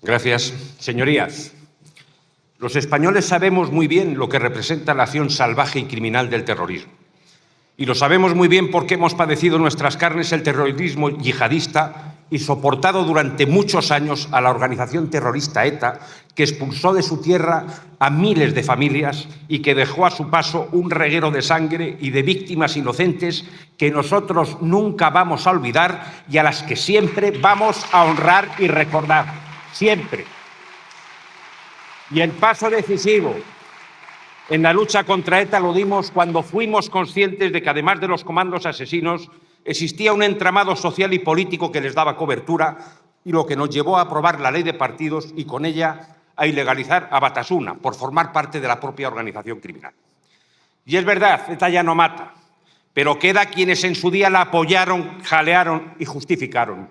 Gracias. Señorías, los españoles sabemos muy bien lo que representa la acción salvaje y criminal del terrorismo. Y lo sabemos muy bien porque hemos padecido en nuestras carnes el terrorismo yihadista y soportado durante muchos años a la organización terrorista ETA, que expulsó de su tierra a miles de familias y que dejó a su paso un reguero de sangre y de víctimas inocentes que nosotros nunca vamos a olvidar y a las que siempre vamos a honrar y recordar. Siempre. Y el paso decisivo en la lucha contra ETA lo dimos cuando fuimos conscientes de que, además de los comandos asesinos, existía un entramado social y político que les daba cobertura, y lo que nos llevó a aprobar la ley de partidos y con ella a ilegalizar a Batasuna por formar parte de la propia organización criminal. Y es verdad, ETA ya no mata, pero queda quienes en su día la apoyaron, jalearon y justificaron.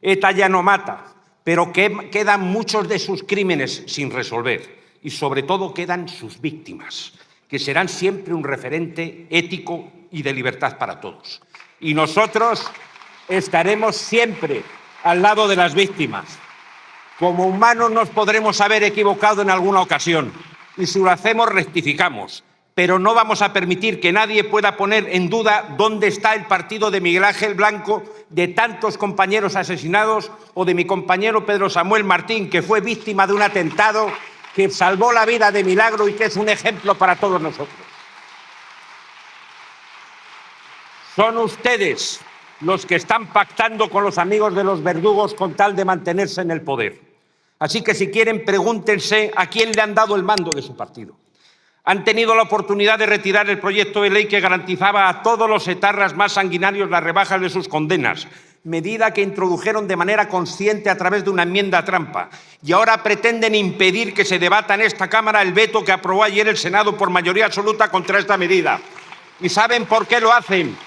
ETA ya no mata, pero quedan muchos de sus crímenes sin resolver. Y sobre todo quedan sus víctimas, que serán siempre un referente ético y de libertad para todos. Y nosotros estaremos siempre al lado de las víctimas. Como humanos nos podremos haber equivocado en alguna ocasión, y si lo hacemos rectificamos, pero no vamos a permitir que nadie pueda poner en duda dónde está el partido de Miguel Ángel Blanco, de tantos compañeros asesinados, o de mi compañero Pedro Samuel Martín, que fue víctima de un atentado que salvó la vida de milagro y que es un ejemplo para todos nosotros. Son ustedes los que están pactando con los amigos de los verdugos con tal de mantenerse en el poder. Así que, si quieren, pregúntense a quién le han dado el mando de su partido. Han tenido la oportunidad de retirar el proyecto de ley que garantizaba a todos los etarras más sanguinarios las rebajas de sus condenas, medida que introdujeron de manera consciente a través de una enmienda trampa, y ahora pretenden impedir que se debata en esta Cámara el veto que aprobó ayer el Senado por mayoría absoluta contra esta medida. ¿Y saben por qué lo hacen?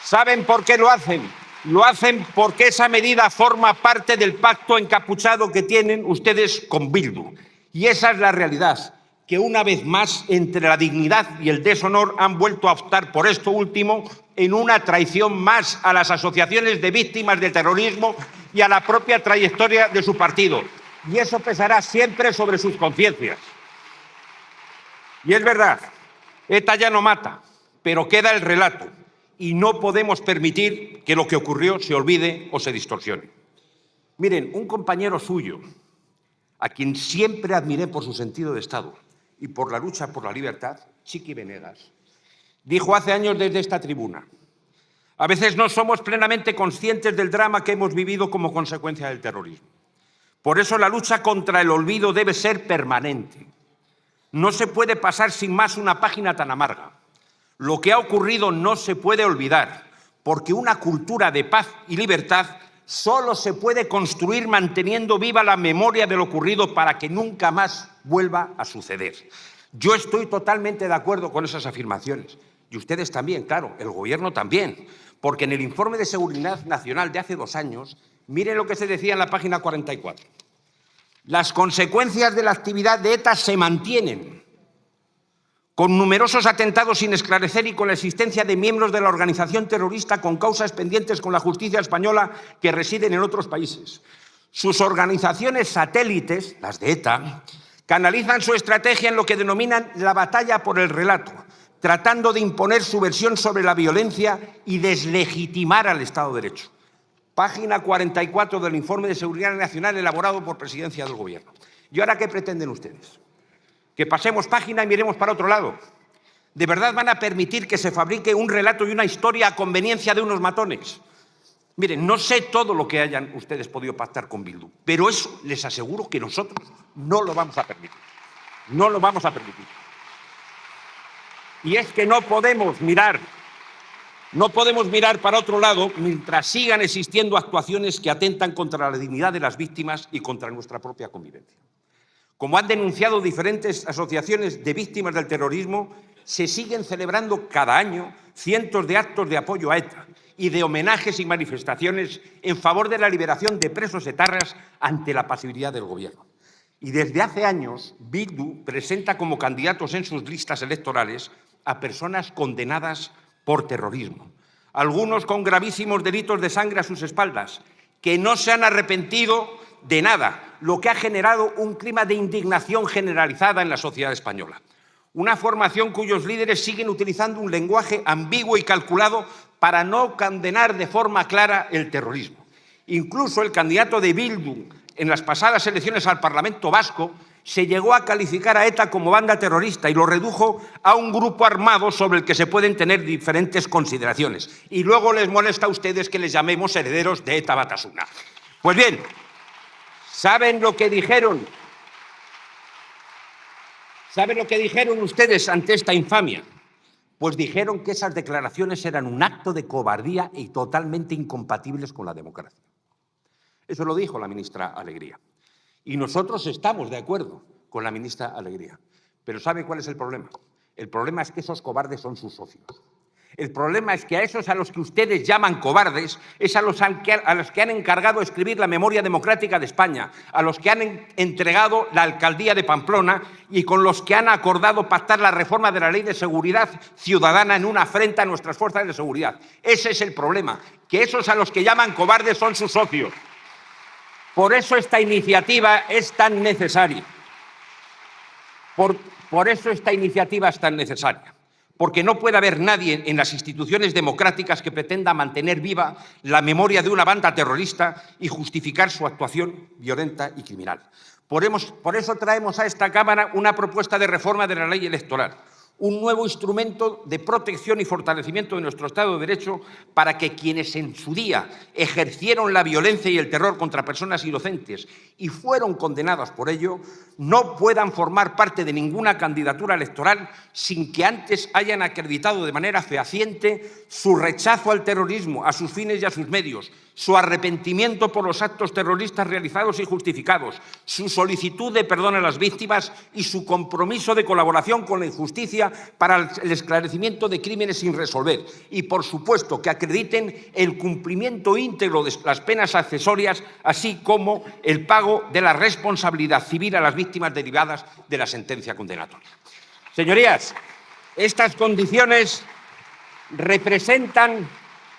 ¿Saben por qué lo hacen? Lo hacen porque esa medida forma parte del pacto encapuchado que tienen ustedes con Bildu. Y esa es la realidad, que una vez más, entre la dignidad y el deshonor, han vuelto a optar por esto último, en una traición más a las asociaciones de víctimas del terrorismo y a la propia trayectoria de su partido. Y eso pesará siempre sobre sus conciencias. Y es verdad, ETA ya no mata, pero queda el relato, y no podemos permitir que lo que ocurrió se olvide o se distorsione. Miren, un compañero suyo, a quien siempre admiré por su sentido de Estado y por la lucha por la libertad, Chiqui Benegas, dijo hace años desde esta tribuna: a veces no somos plenamente conscientes del drama que hemos vivido como consecuencia del terrorismo. Por eso la lucha contra el olvido debe ser permanente. No se puede pasar sin más una página tan amarga. Lo que ha ocurrido no se puede olvidar, porque una cultura de paz y libertad solo se puede construir manteniendo viva la memoria de lo ocurrido para que nunca más vuelva a suceder. Yo estoy totalmente de acuerdo con esas afirmaciones. Y ustedes también, claro, el Gobierno también. Porque en el informe de Seguridad Nacional de hace 2 años, miren lo que se decía en la página 44. Las consecuencias de la actividad de ETA se mantienen, con numerosos atentados sin esclarecer y con la existencia de miembros de la organización terrorista con causas pendientes con la justicia española que residen en otros países. Sus organizaciones satélites, las de ETA, canalizan su estrategia en lo que denominan la batalla por el relato, tratando de imponer su versión sobre la violencia y deslegitimar al Estado de Derecho. Página 44 del informe de Seguridad Nacional elaborado por Presidencia del Gobierno. ¿Y ahora qué pretenden ustedes? ¿Que pasemos página y miremos para otro lado? ¿De verdad van a permitir que se fabrique un relato y una historia a conveniencia de unos matones? Miren, no sé todo lo que hayan ustedes podido pactar con Bildu, pero eso les aseguro que nosotros no lo vamos a permitir. No lo vamos a permitir. Y es que no podemos mirar para otro lado mientras sigan existiendo actuaciones que atentan contra la dignidad de las víctimas y contra nuestra propia convivencia. Como han denunciado diferentes asociaciones de víctimas del terrorismo, se siguen celebrando cada año cientos de actos de apoyo a ETA y de homenajes y manifestaciones en favor de la liberación de presos etarras ante la pasividad del Gobierno. Y desde hace años, Bildu presenta como candidatos en sus listas electorales a personas condenadas por terrorismo, algunos con gravísimos delitos de sangre a sus espaldas, que no se han arrepentido de nada, lo que ha generado un clima de indignación generalizada en la sociedad española. Una formación cuyos líderes siguen utilizando un lenguaje ambiguo y calculado para no condenar de forma clara el terrorismo. Incluso el candidato de Bildu en las pasadas elecciones al Parlamento Vasco se llegó a calificar a ETA como banda terrorista y lo redujo a un grupo armado sobre el que se pueden tener diferentes consideraciones. Y luego les molesta a ustedes que les llamemos herederos de ETA Batasuna. Pues bien, ¿saben lo que dijeron? ¿Saben lo que dijeron ustedes ante esta infamia? Pues dijeron que esas declaraciones eran un acto de cobardía y totalmente incompatibles con la democracia. Eso lo dijo la ministra Alegría. Y nosotros estamos de acuerdo con la ministra Alegría. Pero ¿sabe cuál es el problema? El problema es que esos cobardes son sus socios. El problema es que a esos a los que ustedes llaman cobardes es a los que han encargado escribir la memoria democrática de España, a los que han entregado la alcaldía de Pamplona y con los que han acordado pactar la reforma de la Ley de Seguridad Ciudadana en una afrenta a nuestras fuerzas de seguridad. Ese es el problema, que esos a los que llaman cobardes son sus socios. Por eso esta iniciativa es tan necesaria. Por eso esta iniciativa es tan necesaria. Porque no puede haber nadie en las instituciones democráticas que pretenda mantener viva la memoria de una banda terrorista y justificar su actuación violenta y criminal. Por eso traemos a esta Cámara una propuesta de reforma de la ley electoral, un nuevo instrumento de protección y fortalecimiento de nuestro Estado de Derecho para que quienes en su día ejercieron la violencia y el terror contra personas inocentes y fueron condenados por ello, no puedan formar parte de ninguna candidatura electoral sin que antes hayan acreditado de manera fehaciente su rechazo al terrorismo, a sus fines y a sus medios, su arrepentimiento por los actos terroristas realizados y justificados, su solicitud de perdón a las víctimas y su compromiso de colaboración con la justicia para el esclarecimiento de crímenes sin resolver. Y, por supuesto, que acrediten el cumplimiento íntegro de las penas accesorias, así como el pago de la responsabilidad civil a las víctimas derivadas de la sentencia condenatoria. Señorías, estas condiciones representan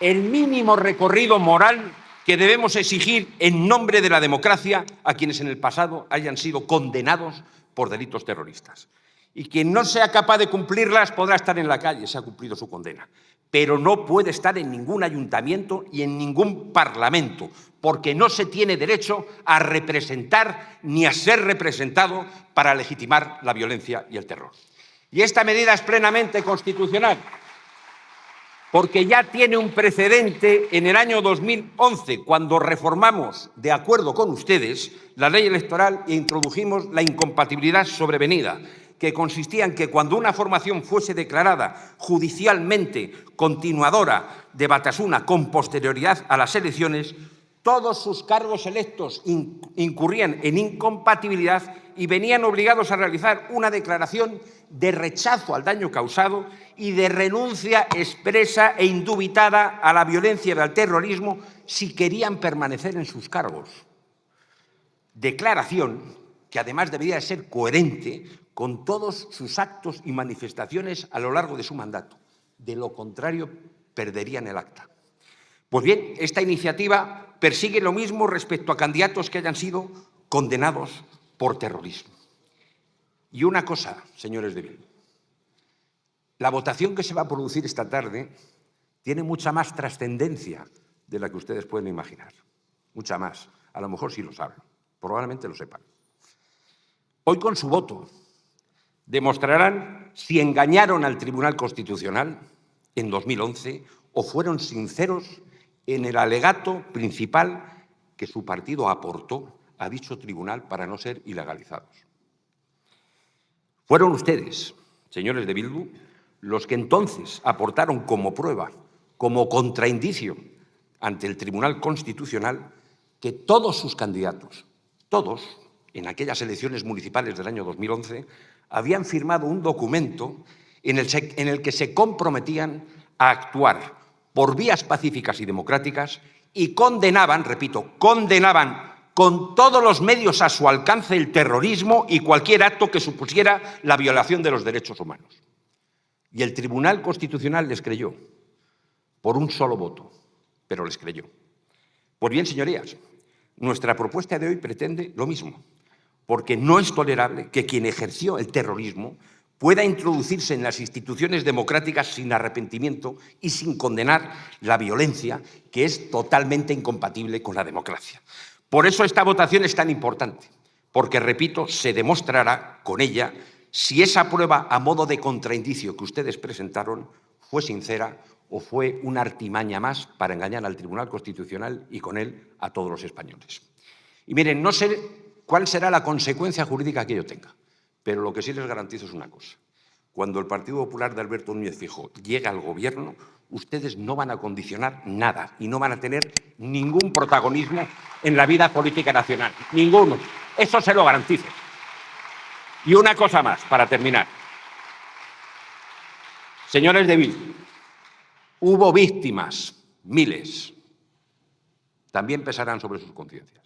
el mínimo recorrido moral que debemos exigir en nombre de la democracia a quienes en el pasado hayan sido condenados por delitos terroristas. Y quien no sea capaz de cumplirlas podrá estar en la calle, se ha cumplido su condena, pero no puede estar en ningún ayuntamiento y en ningún parlamento, porque no se tiene derecho a representar ni a ser representado para legitimar la violencia y el terror. Y esta medida es plenamente constitucional, porque ya tiene un precedente en el año 2011, cuando reformamos, de acuerdo con ustedes, la ley electoral e introdujimos la incompatibilidad sobrevenida, que consistía en que cuando una formación fuese declarada judicialmente continuadora de Batasuna con posterioridad a las elecciones, todos sus cargos electos incurrían en incompatibilidad y venían obligados a realizar una declaración de rechazo al daño causado y de renuncia expresa e indubitada a la violencia y al terrorismo si querían permanecer en sus cargos. Declaración que además debería ser coherente con todos sus actos y manifestaciones a lo largo de su mandato. De lo contrario, perderían el acta. Pues bien, esta iniciativa persigue lo mismo respecto a candidatos que hayan sido condenados por terrorismo. Y una cosa, señores de Bildu, la votación que se va a producir esta tarde tiene mucha más trascendencia de la que ustedes pueden imaginar. Mucha más. A lo mejor sí lo saben. Probablemente lo sepan. Hoy, con su voto, demostrarán si engañaron al Tribunal Constitucional en 2011 o fueron sinceros en el alegato principal que su partido aportó a dicho tribunal para no ser ilegalizados. Fueron ustedes, señores de Bildu, los que entonces aportaron como prueba, como contraindicio ante el Tribunal Constitucional, que todos sus candidatos, todos, en aquellas elecciones municipales del año 2011, habían firmado un documento en el que se comprometían a actuar por vías pacíficas y democráticas y condenaban, repito, condenaban con todos los medios a su alcance el terrorismo y cualquier acto que supusiera la violación de los derechos humanos. Y el Tribunal Constitucional les creyó, por un solo voto, pero les creyó. Pues bien, señorías, Nuestra propuesta de hoy pretende lo mismo, porque no es tolerable que quien ejerció el terrorismo pueda introducirse en las instituciones democráticas sin arrepentimiento y sin condenar la violencia, que es totalmente incompatible con la democracia. Por eso esta votación es tan importante, porque, repito, se demostrará con ella si esa prueba a modo de contraindicio que ustedes presentaron fue sincera o fue una artimaña más para engañar al Tribunal Constitucional y con él a todos los españoles. Y miren, no sé cuál será la consecuencia jurídica que ello tenga, pero lo que sí les garantizo es una cosa. Cuando el Partido Popular de Alberto Núñez Feijóo llegue al gobierno, ustedes no van a condicionar nada y no van a tener ningún protagonismo en la vida política nacional. Ninguno. Eso se lo garantizo. Y una cosa más, para terminar. Señores de Bildu, hubo víctimas, miles. También pesarán sobre sus conciencias.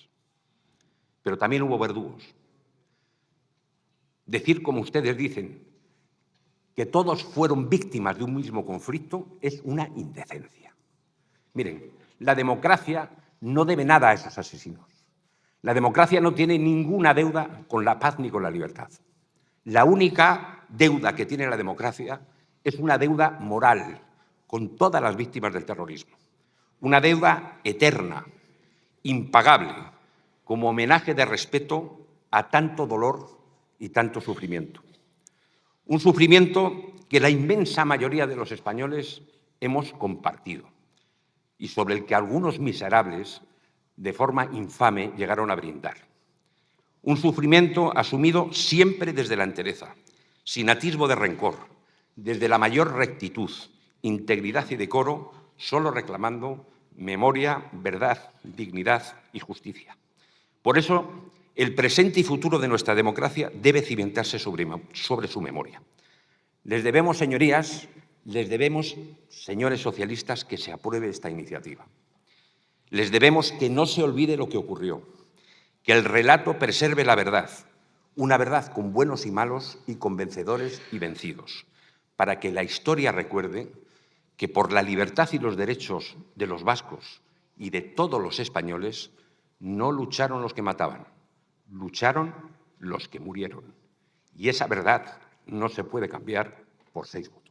Pero también hubo verdugos. Decir, como ustedes dicen, que todos fueron víctimas de un mismo conflicto es una indecencia. Miren, la democracia no debe nada a esos asesinos. La democracia no tiene ninguna deuda con la paz ni con la libertad. La única deuda que tiene la democracia es una deuda moral con todas las víctimas del terrorismo. Una deuda eterna, impagable, como homenaje de respeto a tanto dolor y tanto sufrimiento. Un sufrimiento que la inmensa mayoría de los españoles hemos compartido y sobre el que algunos miserables, de forma infame, llegaron a brindar. Un sufrimiento asumido siempre desde la entereza, sin atisbo de rencor, desde la mayor rectitud, integridad y decoro, solo reclamando memoria, verdad, dignidad y justicia. Por eso, el presente y futuro de nuestra democracia debe cimentarse sobre su memoria. Les debemos, señorías, señores socialistas, que se apruebe esta iniciativa. Les debemos que no se olvide lo que ocurrió, que el relato preserve la verdad, una verdad con buenos y malos y con vencedores y vencidos, para que la historia recuerde que por la libertad y los derechos de los vascos y de todos los españoles no lucharon los que mataban, lucharon los que murieron. Y esa verdad no se puede cambiar por 6 votos.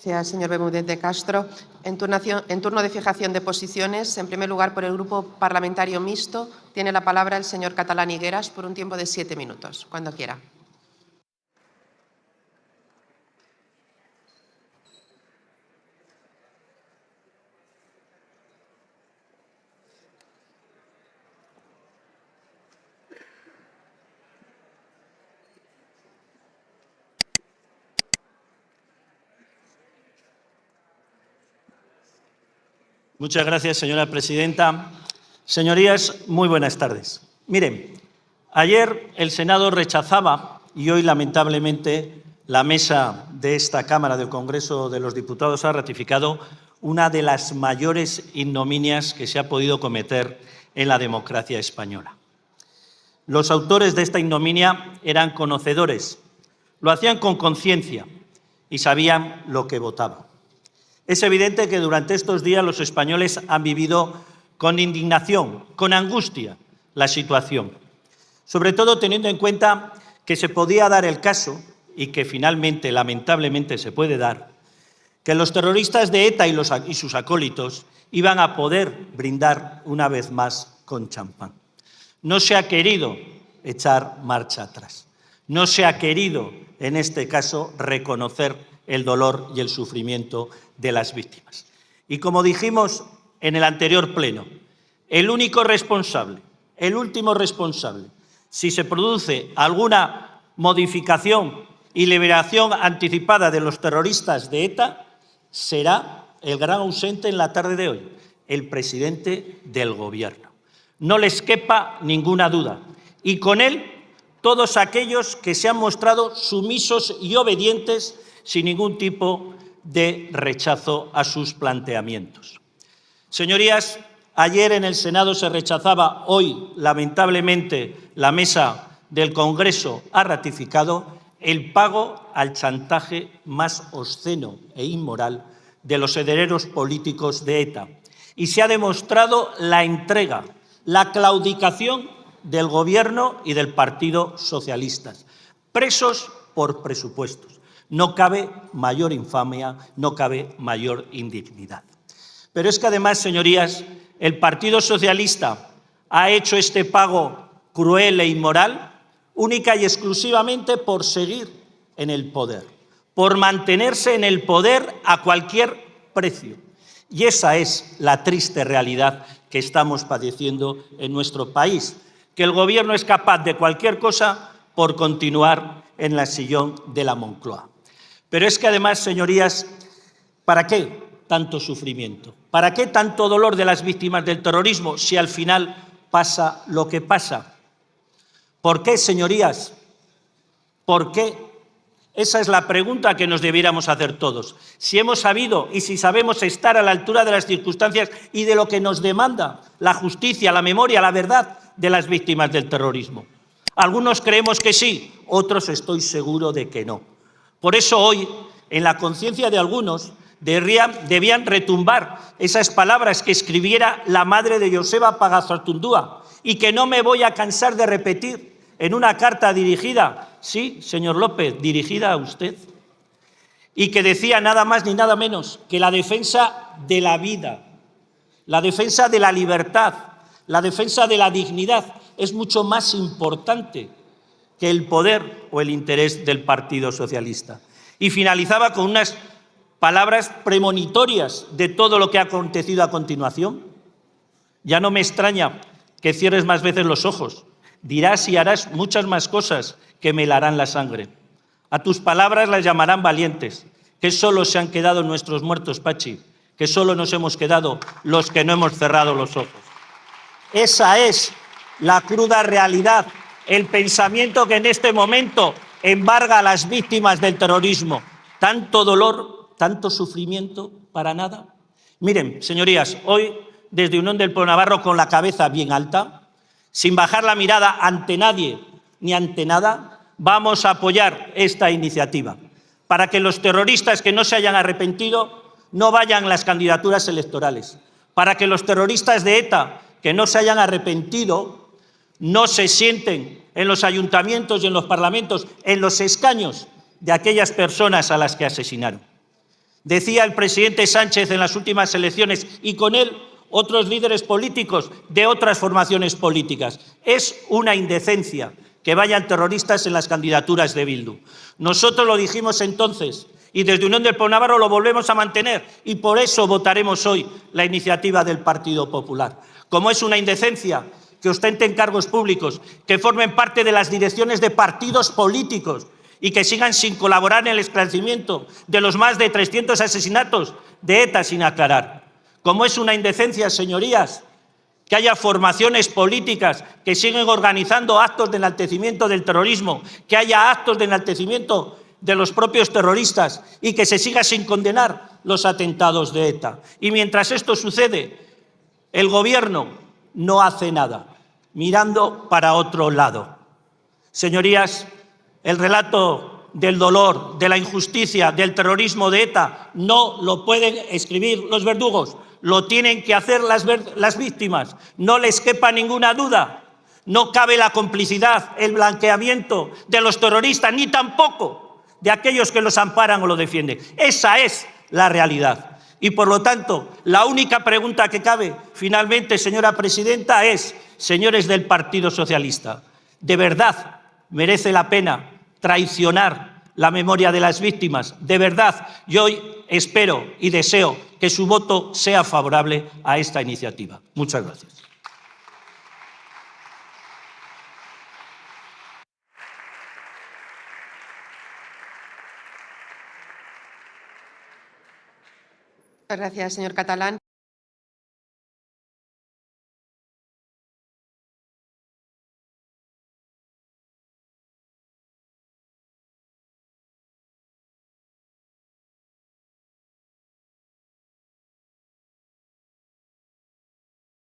Gracias, señor Bermúdez de Castro. En turno de fijación de posiciones, en primer lugar, por el Grupo Parlamentario Mixto, tiene la palabra el señor Catalán Higueras por un tiempo de 7 minutos, cuando quiera. Muchas gracias, señora presidenta. Señorías, muy buenas tardes. Miren, ayer el Senado rechazaba, y hoy, lamentablemente, la mesa de esta Cámara del Congreso de los Diputados ha ratificado una de las mayores ignominias que se ha podido cometer en la democracia española. Los autores de esta ignominia eran conocedores, lo hacían con conciencia y sabían lo que votaban. Es evidente que durante estos días los españoles han vivido con indignación, con angustia, la situación, sobre todo teniendo en cuenta que se podía dar el caso, y que finalmente, lamentablemente, se puede dar, que los terroristas de ETA y sus acólitos iban a poder brindar una vez más con champán. No se ha querido echar marcha atrás. No se ha querido, en este caso, reconocer el dolor y el sufrimiento de las víctimas. Y como dijimos en el anterior pleno, el único responsable, el último responsable, si se produce alguna modificación y liberación anticipada de los terroristas de ETA, será el gran ausente en la tarde de hoy, el presidente del Gobierno. No les quepa ninguna duda. Y con él, todos aquellos que se han mostrado sumisos y obedientes sin ningún tipo de rechazo a sus planteamientos. Señorías, ayer en el Senado se rechazaba, hoy, lamentablemente, la mesa del Congreso ha ratificado el pago al chantaje más obsceno e inmoral de los herederos políticos de ETA. Y se ha demostrado la entrega, la claudicación del Gobierno y del Partido Socialista, presos por presupuestos. No cabe mayor infamia, no cabe mayor indignidad. Pero es que además, señorías, el Partido Socialista ha hecho este pago cruel e inmoral única y exclusivamente por seguir en el poder, por mantenerse en el poder a cualquier precio. Y esa es la triste realidad que estamos padeciendo en nuestro país, que el Gobierno es capaz de cualquier cosa por continuar en el sillón de la Moncloa. Pero es que además, señorías, ¿para qué tanto sufrimiento? ¿Para qué tanto dolor de las víctimas del terrorismo si al final pasa lo que pasa? ¿Por qué, señorías? ¿Por qué? Esa es la pregunta que nos debiéramos hacer todos. Si hemos sabido y si sabemos estar a la altura de las circunstancias y de lo que nos demanda la justicia, la memoria, la verdad de las víctimas del terrorismo. Algunos creemos que sí, otros estoy seguro de que no. Por eso hoy, en la conciencia de algunos, debían retumbar esas palabras que escribiera la madre de Joseba Pagazaurtundúa y que no me voy a cansar de repetir en una carta dirigida, sí, señor López, dirigida a usted, y que decía nada más ni nada menos que la defensa de la vida, la defensa de la libertad, la defensa de la dignidad es mucho más importante que el poder o el interés del Partido Socialista. Y finalizaba con unas palabras premonitorias de todo lo que ha acontecido a continuación. Ya no me extraña que cierres más veces los ojos. Dirás y harás muchas más cosas que me helarán la sangre. A tus palabras las llamarán valientes, que solo se han quedado nuestros muertos, Pachi, que solo nos hemos quedado los que no hemos cerrado los ojos. Esa es la cruda realidad, el pensamiento que en este momento embarga a las víctimas del terrorismo. Tanto dolor, tanto sufrimiento, para nada. Miren, señorías, hoy desde Unión del Pueblo Navarro con la cabeza bien alta, sin bajar la mirada ante nadie ni ante nada, vamos a apoyar esta iniciativa para que los terroristas que no se hayan arrepentido no vayan a las candidaturas electorales, para que los terroristas de ETA que no se hayan arrepentido no se sienten en los ayuntamientos y en los parlamentos, en los escaños de aquellas personas a las que asesinaron. Decía el presidente Sánchez en las últimas elecciones, y con él otros líderes políticos de otras formaciones políticas, es una indecencia que vayan terroristas en las candidaturas de Bildu. Nosotros lo dijimos entonces y desde Unión del Pueblo Navarro lo volvemos a mantener y por eso votaremos hoy la iniciativa del Partido Popular. Como es una indecencia que ostenten cargos públicos, que formen parte de las direcciones de partidos políticos y que sigan sin colaborar en el esclarecimiento de los más de 300 asesinatos de ETA sin aclarar. Como es una indecencia, señorías, que haya formaciones políticas que siguen organizando actos de enaltecimiento del terrorismo, que haya actos de enaltecimiento de los propios terroristas y que se siga sin condenar los atentados de ETA. Y mientras esto sucede, el Gobierno no hace nada, mirando para otro lado. Señorías, el relato del dolor, de la injusticia, del terrorismo de ETA no lo pueden escribir los verdugos, lo tienen que hacer las víctimas. No les quepa ninguna duda. No cabe la complicidad, el blanqueamiento de los terroristas, ni tampoco de aquellos que los amparan o los defienden. Esa es la realidad. Y por lo tanto, la única pregunta que cabe finalmente, señora presidenta, es, señores del Partido Socialista, ¿de verdad merece la pena traicionar la memoria de las víctimas? De verdad, yo hoy espero y deseo que su voto sea favorable a esta iniciativa. Muchas gracias. Gracias, señor Catalán.